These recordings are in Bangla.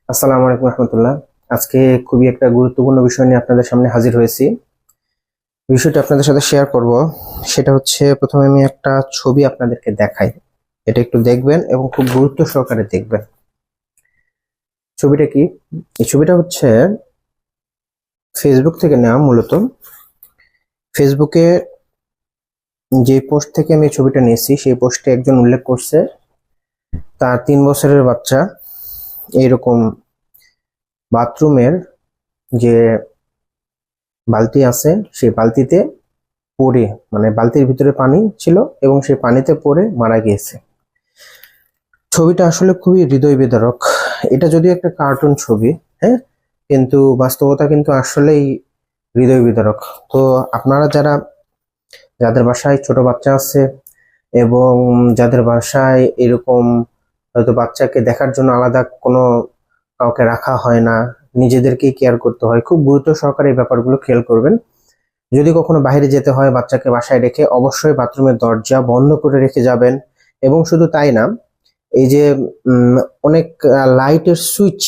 আসসালামু আলাইকুম রহমতুল্লাহ। আজকে খুবই একটা গুরুত্বপূর্ণ বিষয় নিয়ে আপনাদের সামনে হাজির হয়েছি। বিষয়টা আপনাদের সাথে শেয়ার করব। সেটা হচ্ছে, প্রথমে আমি একটা ছবি আপনাদেরকে দেখাই। এটা একটু দেখবেন এবং খুব গুরুত্ব সহকারে দেখবেন। ছবিটা কি? এই ছবিটা হচ্ছে ফেসবুক থেকে নেওয়া। মূলত ফেসবুকে যে পোস্ট থেকে আমি এই ছবিটা নিয়েছি, সেই পোস্টে একজন উল্লেখ করছে তার 3 বছরের বাচ্চা এইরকম বাথরুমের যে বালতি আছে সেই বালতিতে পড়ে, মানে বালতির ভিতরে পানি ছিল এবং সেই পানিতে পড়ে মারা গিয়েছে। ছবিটা আসলে খুবই হৃদয় বিদারক। এটা যদিও একটা কার্টুন ছবি, হ্যাঁ, কিন্তু বাস্তবতা কিন্তু আসলেই হৃদয় বিদারক। তো আপনারা যাদের বাসায় ছোট বাচ্চা আছে এবং যাদের বাসায় এরকম হয়তো বাচ্চাকে দেখার জন্য আলাদা কোনো কাউকে রাখা হয় না, নিজেদেরকেই কেয়ার করতে হয়, খুব গুরুত্ব সহকারে এই ব্যাপারগুলো খেয়াল করবেন। যদি কখনো বাইরে যেতে হয়, বাচ্চাকে বাসায় রেখে অবশ্যই বাথরুমের দরজা বন্ধ করে রেখে যাবেন। এবং শুধু তাই না, এই যে অনেক লাইটের সুইচ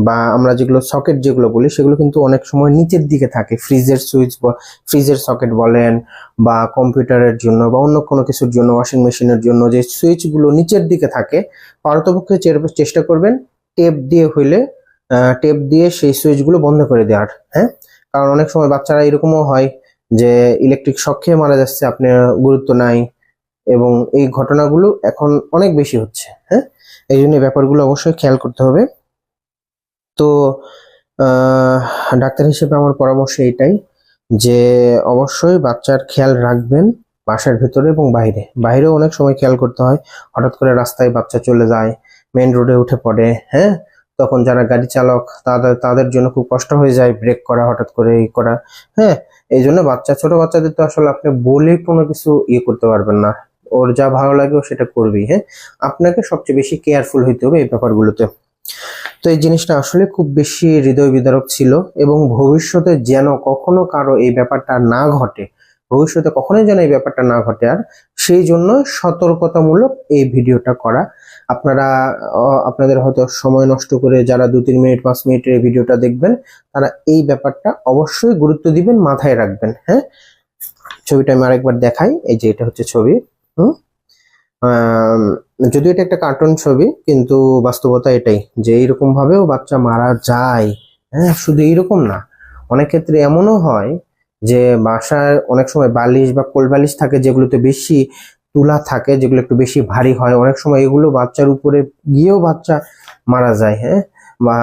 বা আমরা যেগুলো সকেট যেগুলো বলি, সেগুলো কিন্তু অনেক সময় নিচের দিকে থাকে। ফ্রিজের সুইচ, ফ্রিজের সকেট বলেন, বা কম্পিউটারের জন্য বা অন্য কোনো কিছুর জন্য, ওয়াশিং মেশিনের জন্য যে সুইচগুলো নিচের দিকে থাকে, পারতপক্ষে চেষ্টা করবেন টেপ দিয়ে হইলে টেপ দিয়ে সেই সুইচগুলো বন্ধ করে দেওয়ার। হ্যাঁ, কারণ অনেক সময় বাচ্চারা এরকমও হয় যে ইলেকট্রিক শক খেয়ে মারা যাচ্ছে, আপনার গুরুত্ব নাই, এবং এই ঘটনাগুলো এখন অনেক বেশি হচ্ছে। হ্যাঁ, এই জন্য এই ব্যাপারগুলো অবশ্যই খেয়াল করতে হবে। তো আহ, ডাক্তার হিসেবে আমার পরামর্শ এটাই যে অবশ্যই বাচ্চার খেয়াল রাখবেন, বাসার ভেতরে এবং বাইরেও অনেক সময় খেয়াল করতে হয়। হঠাৎ করে রাস্তায় বাচ্চা চলে যায়, মেইন রোডে উঠে পড়ে, হ্যাঁ, তখন যারা গাড়ি চালক তাদের জন্য খুব কষ্ট হয়ে যায় ব্রেক করা, হঠাৎ করে ই করা। হ্যাঁ, এই জন্য ছোট বাচ্চাদের তো আসলে আপনি বলে কোনো কিছু ইয়ে করতে পারবেন না। ওর যা ভালো লাগে ও সেটা করবেই। হ্যাঁ, আপনাকে সবচেয়ে বেশি কেয়ারফুল হইতে হবে এই ব্যাপারগুলোতে। তো এই জিনিসটা আসলে খুব বেশি হৃদয় বিদারক ছিল, এবং ভবিষ্যতে যেন কখনো কারো এই ব্যাপারটা না ঘটে, ভবিষ্যতে কখনোই যেন এই ব্যাপারটা না ঘটে, আর সেই জন্য সতর্কতামূলক এই ভিডিওটা করা। আপনারা আপনাদের হয়তো সময় নষ্ট করে যারা 2-3 মিনিট 5 মিনিটের এই ভিডিওটা দেখবেন, তারা এই ব্যাপারটা অবশ্যই গুরুত্ব দিবেন, মাথায় রাখবেন। হ্যাঁ, ছবিটা আমি আরেকবার দেখাই। এই যে এটা হচ্ছে ছবি। হুম আহ যদিও এটা একটা কার্টুন ছবি, কিন্তু বাস্তবতা এটাই যে এইরকম ভাবেও বাচ্চা মারা যায়। হ্যাঁ, শুধু এইরকম না, অনেক ক্ষেত্রে এমনও হয় যে বাসায় অনেক সময় বালিশ বা কোল বালিশ থাকে, যেগুলোতে বেশি তুলা থাকে, যেগুলো একটু বেশি ভারী হয়, অনেক সময় এগুলো বাচ্চার উপরে গিয়েও বাচ্চা মারা যায়। হ্যাঁ,